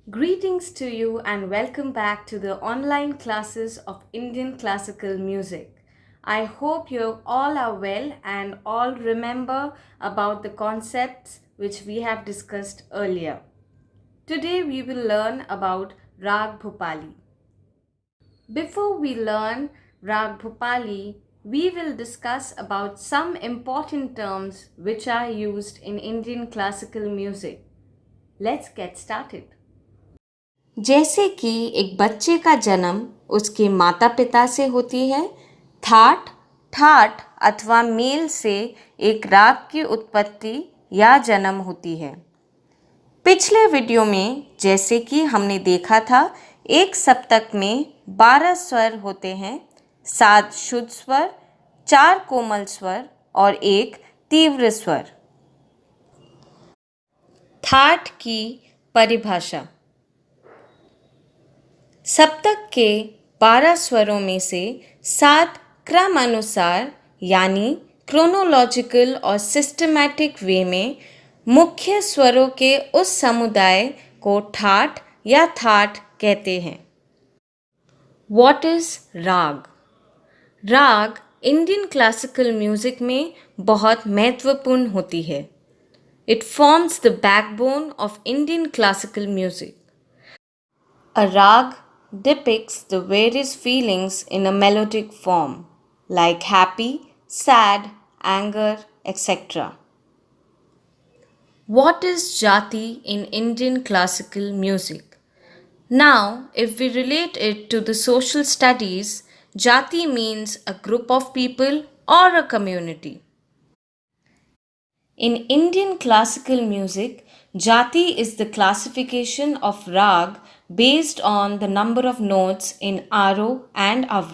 Greetings to you and welcome back to the online classes of Indian classical music. I hope you all are well and all remember about the concepts which we have discussed earlier. Today we will learn about Rag Bhupali. Before we learn Rag Bhupali, we will discuss about some important terms which are used in Indian classical music. Let's get started. जैसे कि एक बच्चे का जन्म उसके माता पिता से होती है, थाट ठाट अथवा मेल से एक राग की उत्पत्ति या जन्म होती है। पिछले वीडियो में जैसे कि हमने देखा था, एक सप्तक में 12 स्वर होते हैं, 7 शुद्ध स्वर, 4 कोमल स्वर और 1 तीव्र स्वर। थाट की परिभाषा। सप्तक के 12 स्वरों में से 7 क्रमानुसार यानी क्रोनोलॉजिकल और सिस्टमैटिक वे में मुख्य स्वरों के उस समुदाय को ठाट या थाट कहते हैं। व्हाट इज राग? राग इंडियन क्लासिकल म्यूजिक में बहुत महत्वपूर्ण होती है। It forms the backbone of Indian classical music. A rag depicts the various feelings in a melodic form, like happy, sad, anger, etc. What is jati in Indian classical music? Now, if we relate it to the social studies, jati means a group of people or a community. In Indian classical music, jati is the classification of rag based on the number of notes in aro and avro.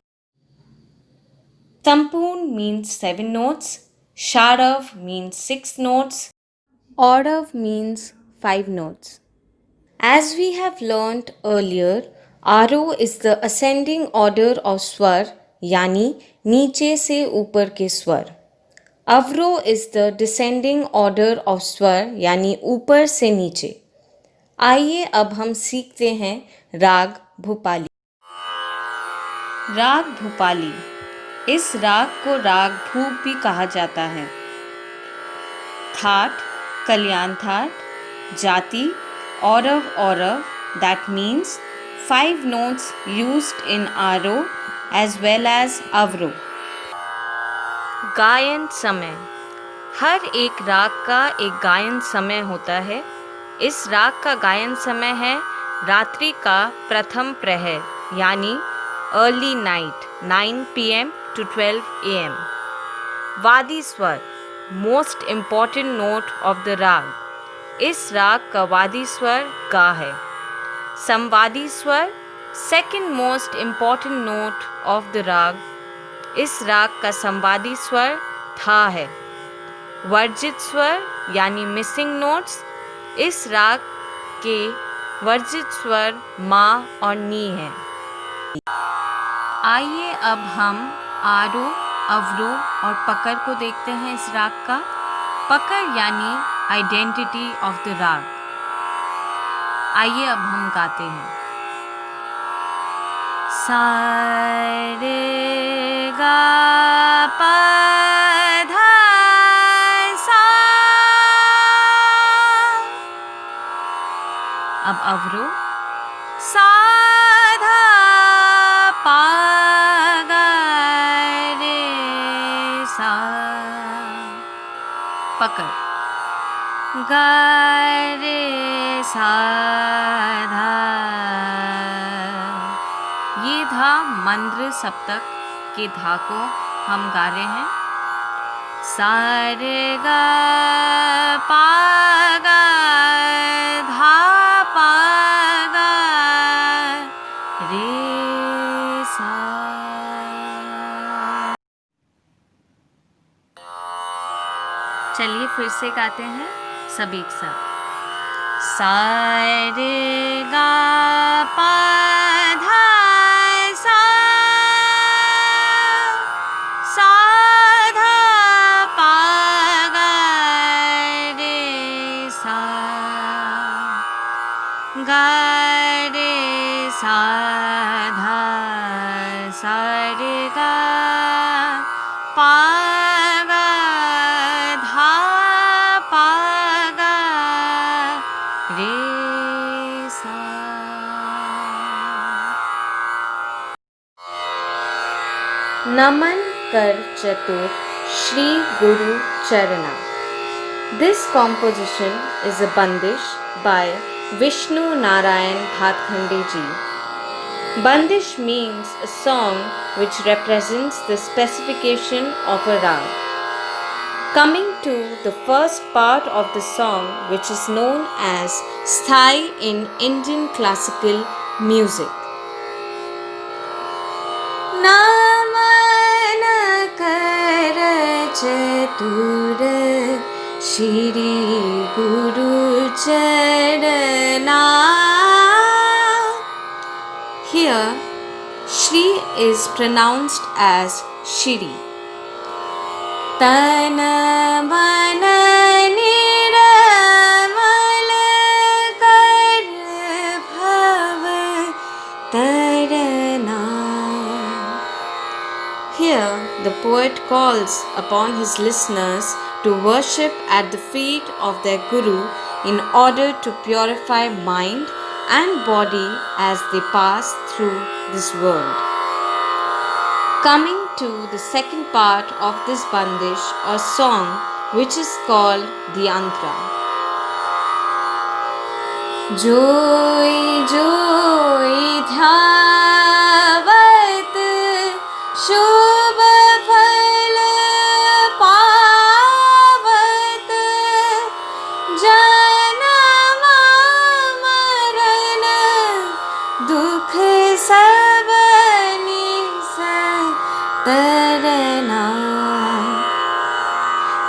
Sampurn means 7 notes, Sharav means 6 notes, Aurav means 5 notes. As we have learnt earlier, aro is the ascending order of swar, yani नीचे से ऊपर के स्वर. Avroh is the descending order of swar यानी ऊपर से नीचे. आइए अब हम सीखते हैं राग भूपाली. राग भूपाली. इस राग को राग भूप भी कहा जाता है. थाट, कल्याण थाट, जाति, औरव औरव, that means 5 notes used in aro as well as avro. गायन समय. हर एक राग का एक गायन समय होता है. इस राग का गायन समय है रात्रि का प्रथम प्रहर यानी early night 9 PM to 12 AM. वादी स्वर, most important note of the राग. इस राग का वादी स्वर गा है. संवादी स्वर, second most important note of the राग. इस राग का संवादी स्वर था है. वर्जित स्वर यानी मिसिंग नोट्स. इस राग के वर्जित स्वर मा और नी हैं. आइए अब हम आरो, अवरो और पकड़ को देखते हैं. इस राग का पकड़ यानी आइडेंटिटी ऑफ द राग. आइए अब हम गाते हैं. सा रे गा पा धा सा. अब अवरो सा धा पा गा रे सा. पकड़ गा रे सा धा. ये धा मंद्र सप्तक के धा को हम गा रहे हैं. सा रे गा पा गा धा पा गा रे सा. चलिए फिर से गाते हैं सब एक साथ. सा रे गा पा धा सा. सा धा पा गा रे सा. गा Naman Kar Chatur Shri Guru Charana. This composition is a bandish by Vishnu Narayan Bhatkhande ji. Bandish means a song which represents the specification of a rag. Coming to the first part of the song, which is known as sthai in Indian classical music. Naman kar chatur Shri Guru Charana. Here, Shri is pronounced as Shri. Tana mana niramal kar bhav tarana. Here, the poet calls upon his listeners to worship at the feet of their Guru in order to purify mind and body as they pass through this world. Coming to the second part of this bandish or song, which is called the Antra. Joy, joy, dhyavat, shubh phal pavat, janama marana, dukh sabani tarana.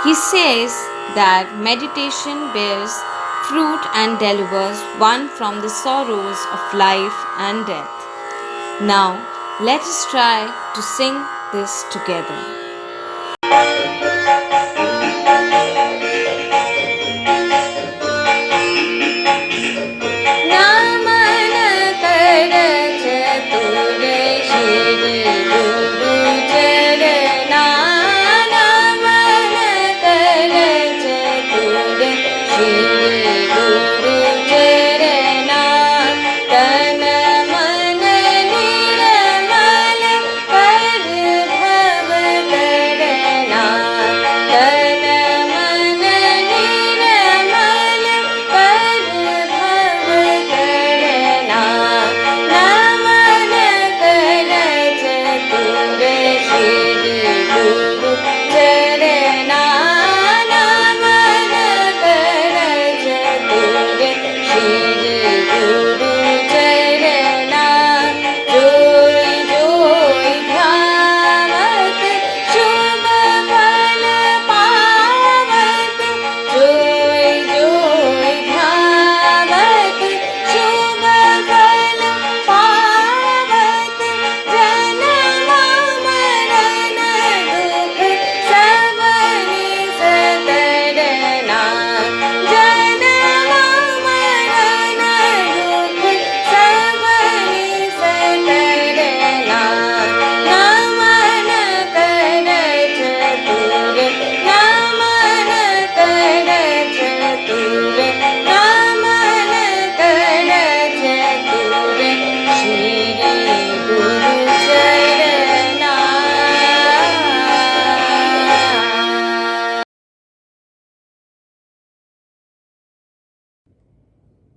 He says that meditation bears fruit and delivers one from the sorrows of life and death. Now, let us try to sing this together.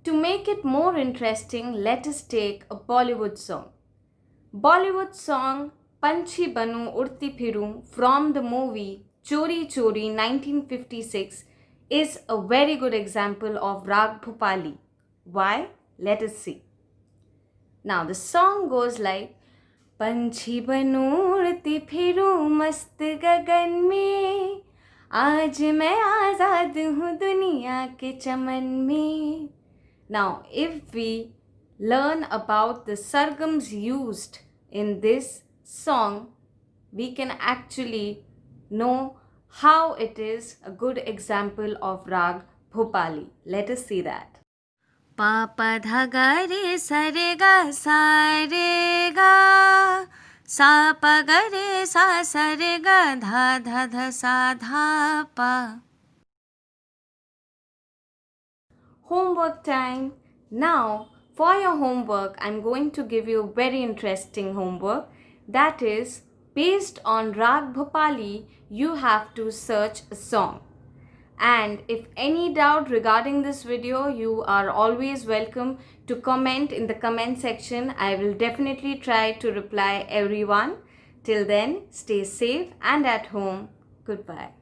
To make it more interesting, let us take a Bollywood song. Bollywood song Panchi Banu Urti Phiru from the movie Chori Chori 1956 is a very good example of Rag Bhupali. Why? Let us see. Now the song goes like पंछी बनूं उड़ती फिरूं मस्त गगन में आज मैं आज़ाद हूँ दुनिया के चमन में. Now if we learn about the sargams used in this song, we can actually know how it is a good example of Rag Bhupali. Let us see that. Pa pa dha ga re sa re ga sa pa ga re sa re ga dha dha dha sa dha pa. Homework time. Now for your homework, I'm going to give you a very interesting homework, that is Based on Rag Bhopali, you have to search a song. And if any doubt regarding this video, you are always welcome to comment in the comment section. I will definitely try to reply everyone. Till then, stay safe and at home. Goodbye.